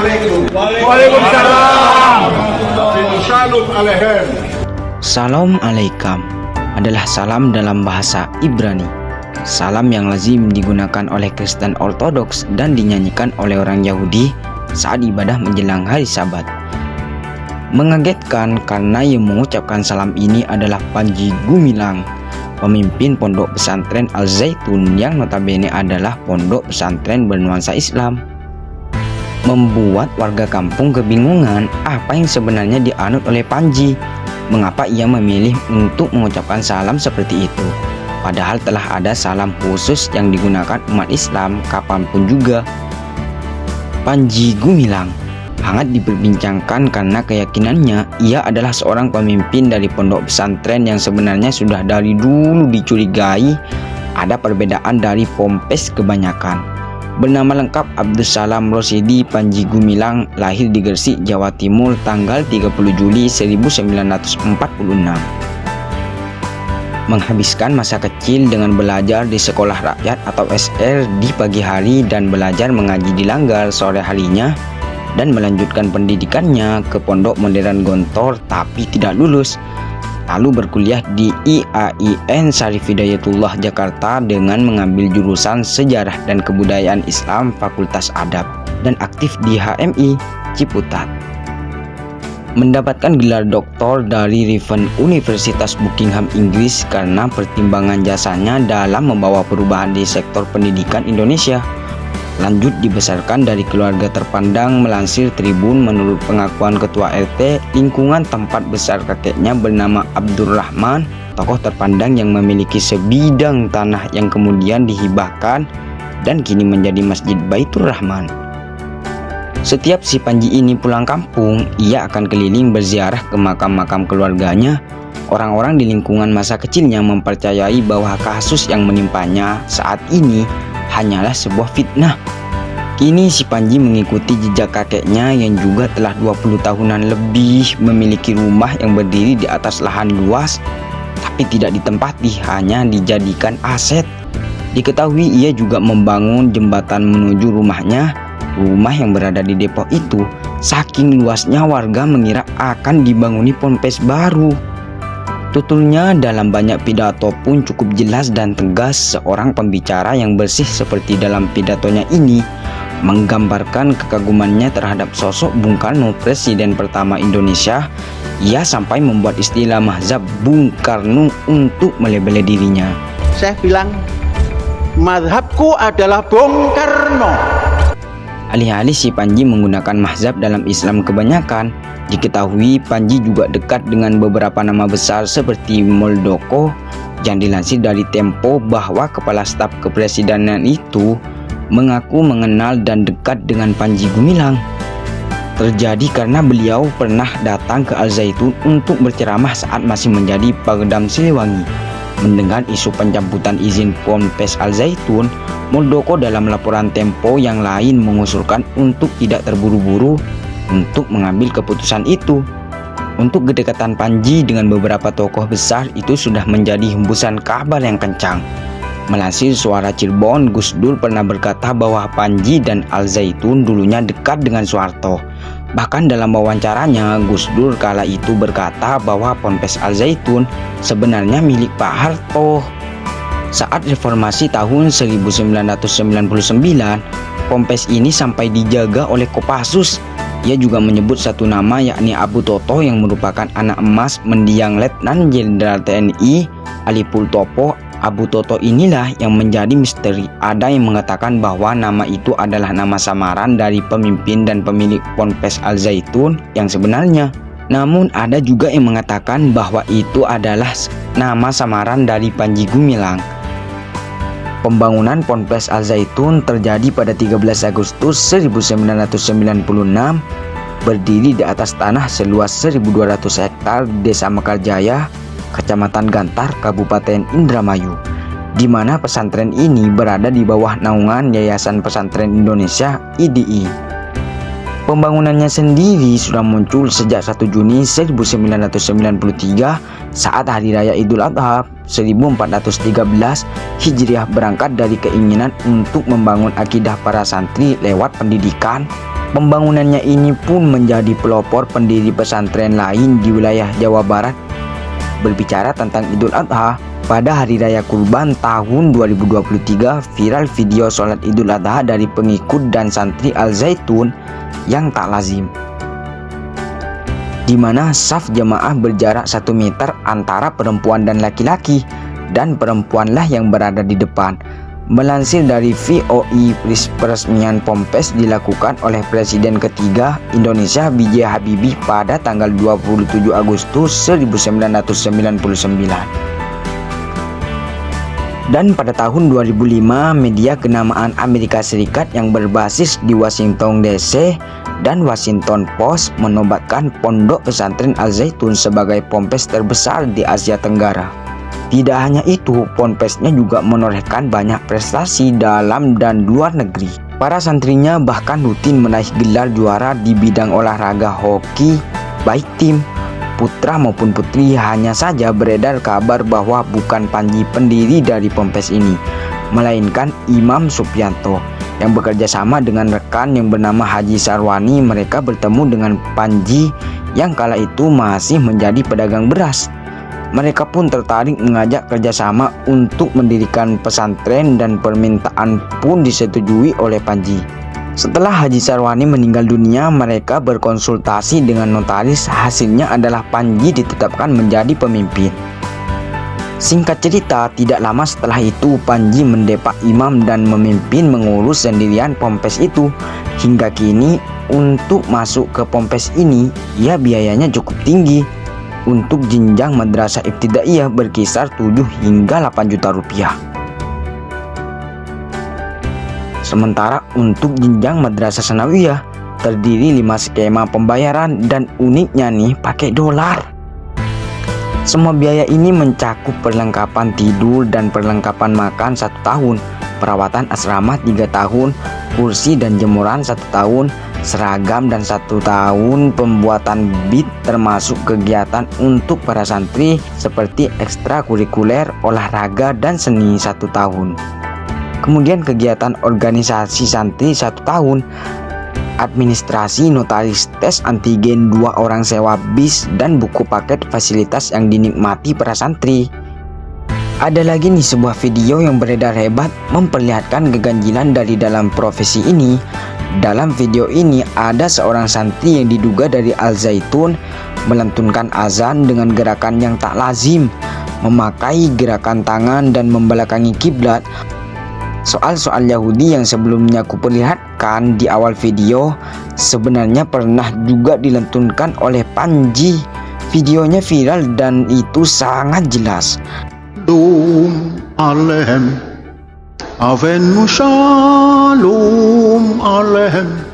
Waalaikumsalam. Shalom alaikum. Salam alaikum adalah salam dalam bahasa Ibrani. Salam yang lazim digunakan oleh Kristen Ortodoks dan dinyanyikan oleh orang Yahudi saat ibadah menjelang hari Sabat. Mengagetkan karena yang mengucapkan salam ini adalah Panji Gumilang, pemimpin pondok pesantren Al-Zaitun yang notabene adalah pondok pesantren bernuansa Islam. Membuat warga kampung kebingungan apa yang sebenarnya dianut oleh Panji. Mengapa ia memilih untuk mengucapkan salam seperti itu? Padahal telah ada salam khusus yang digunakan umat Islam kapanpun juga. Panji Gumilang hangat diperbincangkan karena keyakinannya ia adalah seorang pemimpin dari pondok pesantren yang sebenarnya sudah dari dulu dicurigai ada perbedaan dari Pompes kebanyakan. Bernama lengkap Abdus Salam Rosidi Panji Gumilang, lahir di Gresik, Jawa Timur tanggal 30 Juli 1946. Menghabiskan masa kecil dengan belajar di sekolah rakyat atau SR di pagi hari dan belajar mengaji di Langgar sore harinya, dan melanjutkan pendidikannya ke Pondok Modern Gontor tapi tidak lulus. Lalu berkuliah di IAIN Syarif Hidayatullah Jakarta dengan mengambil jurusan Sejarah dan Kebudayaan Islam Fakultas Adab dan aktif di HMI Ciputat. Mendapatkan gelar doktor dari Riven Universitas Buckingham Inggris karena pertimbangan jasanya dalam membawa perubahan di sektor pendidikan Indonesia. Lanjut dibesarkan dari keluarga terpandang. Melansir Tribun, menurut pengakuan ketua RT lingkungan tempat besar kakeknya bernama Abdurrahman, tokoh terpandang yang memiliki sebidang tanah yang kemudian dihibahkan dan kini menjadi Masjid Baitur Rahman. Setiap si Panji ini pulang kampung, ia akan keliling berziarah ke makam-makam keluarganya. Orang-orang di lingkungan masa kecilnya mempercayai bahwa kasus yang menimpanya saat ini hanyalah sebuah fitnah. Kini si Panji mengikuti jejak kakeknya yang juga telah 20 tahunan lebih memiliki rumah yang berdiri di atas lahan luas tapi tidak ditempati, hanya dijadikan aset. Diketahui ia juga membangun jembatan menuju rumahnya. Rumah yang berada di Depok itu saking luasnya warga mengira akan dibanguni ponpes baru. Tuturnya dalam banyak pidato pun cukup jelas dan tegas. Seorang pembicara yang bersih seperti dalam pidatonya ini menggambarkan kekagumannya terhadap sosok Bung Karno, presiden pertama Indonesia. Ia sampai membuat istilah mazhab Bung Karno untuk melebeli dirinya. Saya bilang mazhabku adalah Bung Karno. Alih-alih si Panji menggunakan mazhab dalam Islam kebanyakan, diketahui Panji juga dekat dengan beberapa nama besar seperti Muldoko, yang dilansir dari Tempo bahwa kepala staf kepresidenan itu mengaku mengenal dan dekat dengan Panji Gumilang. Terjadi karena beliau pernah datang ke Al-Zaitun untuk berceramah saat masih menjadi Pangdam Siliwangi. Mendengar isu pencabutan izin Ponpes Al-Zaitun, Muldoko dalam laporan Tempo yang lain mengusulkan untuk tidak terburu-buru untuk mengambil keputusan itu. Untuk kedekatan Panji dengan beberapa tokoh besar itu sudah menjadi hembusan kabar yang kencang. Melansir Suara Cirebon, Gus Dur pernah berkata bahwa Panji dan Al-Zaitun dulunya dekat dengan Soeharto. Bahkan dalam wawancaranya, Gus Dur kala itu berkata bahwa Ponpes Al-Zaitun sebenarnya milik Pak Harto. Saat reformasi tahun 1999, Ponpes ini sampai dijaga oleh Kopassus. Ia juga menyebut satu nama, yakni Abu Toto, yang merupakan anak emas mendiang Letnan Jenderal TNI Ali Pultopo. Abu Toto inilah yang menjadi misteri. Ada yang mengatakan bahwa nama itu adalah nama samaran dari pemimpin dan pemilik Ponpes Al-Zaitun yang sebenarnya. Namun ada juga yang mengatakan bahwa itu adalah nama samaran dari Panji Gumilang. Pembangunan Ponpes Al-Zaitun terjadi pada 13 Agustus 1996, berdiri di atas tanah seluas 1.200 hektar di Desa Mekarjaya, Kecamatan Gantar, Kabupaten Indramayu, di mana pesantren ini berada di bawah naungan Yayasan Pesantren Indonesia (IDI). Pembangunannya sendiri sudah muncul sejak 1 Juni 1993 saat Hari Raya Idul Adha 1413 Hijriah berangkat dari keinginan untuk membangun akidah para santri lewat pendidikan, Pembangunannya ini pun menjadi pelopor pendiri pesantren lain di wilayah Jawa Barat. Berbicara tentang Idul Adha, pada Hari Raya Kurban tahun 2023 viral video sholat Idul Adha dari pengikut dan santri Al-Zaitun yang tak lazim, di mana saf jemaah berjarak 1 meter antara perempuan dan laki-laki, dan perempuanlah yang berada di depan. Melansir dari VOI, peresmian Ponpes dilakukan oleh Presiden ketiga Indonesia B.J. Habibie pada tanggal 27 Agustus 1999. Dan pada tahun 2005, media kenamaan Amerika Serikat yang berbasis di Washington DC dan Washington Post menobatkan Pondok Pesantren Al-Zaitun sebagai Ponpes terbesar di Asia Tenggara. Tidak hanya itu, Ponpesnya juga menorehkan banyak prestasi dalam dan luar negeri. Para santrinya bahkan rutin meraih gelar juara di bidang olahraga hoki, baik tim, putra maupun putri. Hanya saja beredar kabar bahwa bukan Panji pendiri dari Ponpes ini, melainkan Imam Supianto yang bekerja sama dengan rekan yang bernama Haji Sarwani. Mereka bertemu dengan Panji yang kala itu masih menjadi pedagang beras. Mereka pun tertarik mengajak kerjasama untuk mendirikan pesantren dan permintaan pun disetujui oleh Panji. Setelah Haji Sarwani meninggal dunia, mereka berkonsultasi dengan notaris. Hasilnya adalah Panji ditetapkan menjadi pemimpin. Singkat cerita, tidak lama setelah itu Panji mendepak imam dan memimpin mengurus sendirian Ponpes itu. Hingga kini untuk masuk ke Ponpes ini, ya biayanya cukup tinggi. Untuk jenjang madrasah ibtidaiyah berkisar 7 hingga 8 juta rupiah. Sementara untuk jenjang madrasah sanawiyah terdiri 5 skema pembayaran dan uniknya nih pakai dolar. Semua biaya ini mencakup perlengkapan tidur dan perlengkapan makan 1 tahun, perawatan asrama 3 tahun, kursi dan jemuran 1 tahun, seragam dan 1 tahun pembuatan beat, termasuk kegiatan untuk para santri seperti ekstrakurikuler, olahraga dan seni 1 tahun. Kemudian kegiatan organisasi santri 1 tahun, administrasi, notaris, tes antigen 2 orang, sewa bis dan buku paket fasilitas yang dinikmati para santri. Ada lagi nih sebuah video yang beredar hebat memperlihatkan keganjilan dari dalam profesi ini. Dalam video ini ada seorang santri yang diduga dari Al-Zaitun melantunkan azan dengan gerakan yang tak lazim, memakai gerakan tangan dan membelakangi kiblat. Soal-soal Yahudi yang sebelumnya kuperlihatkan di awal video sebenarnya pernah juga dilantunkan oleh Panji. Videonya viral dan itu sangat jelas. Shalom Aleichem, Avenu Shalom Aleichem.